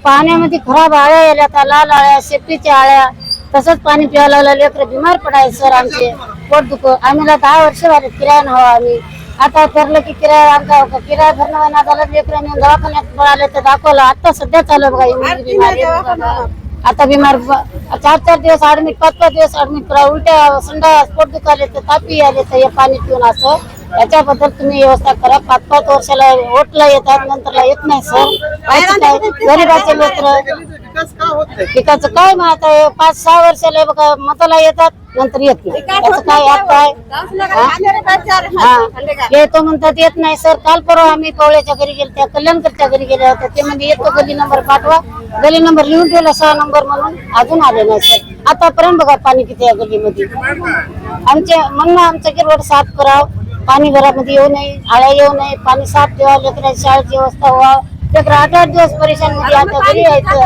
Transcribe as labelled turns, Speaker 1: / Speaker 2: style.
Speaker 1: पाण्यामध्ये खराब आळ्या आल्या, त्या लाल आळ्या, शेपटीच्या आळ्या, तसंच पाणी प्यायला लागलं. लेकर बिमार पडायचे सर, आमचे पोट दुख. आम्हाला 10 वर्ष झाले किराया हवा. आम्ही आता ठरलं की किराया आमचा किराया भरणं नाही झालं. लेकरांनी दवाखान्यात पळाले तर दाखवलं. आता सध्या चालू बघा ही मुलगी बिमार. आता बिमार 4-4 दिवस ऍडमिट, 5-5 दिवस ऍडमिट करा. उलट्या, संडास, पोट दुखाले तर तापी आले तर हे पाणी पिऊन असं. याच्याबद्दल तुम्ही व्यवस्था करा. 5-5 वर्षाला ओटला येतात, नंतरला येत नाही सर. गरीबाचे लेकर पिकाचं काय माहित आहे. 5-6 वर्षाला बघा मताला येतात, नंतर येत नाही. त्याचं काय काय येतो म्हणतात, येत नाही सर. काल परवा आम्ही कवळ्याच्या घरी गेलो, त्या कल्याणकरच्या घरी गेले होते. ते म्हणजे येतो, गली नंबर पाठवा. गली नंबर लिहून ठेवला 6 नंबर म्हणून, अजून आले नाही सर. आतापर्यंत बघा पाणी किती आहे गलीमध्ये. आमचे म्हणणं आमचं की रोड साफ करावं, पाणी घरामध्ये येऊ नये, आळ्या येऊ नये, पाणी साफ ठेवा. लेकरांची शाळेची व्यवस्था व्हावं. लेकर 8-8 दिवस परेशान मध्ये आता घरी यायचं.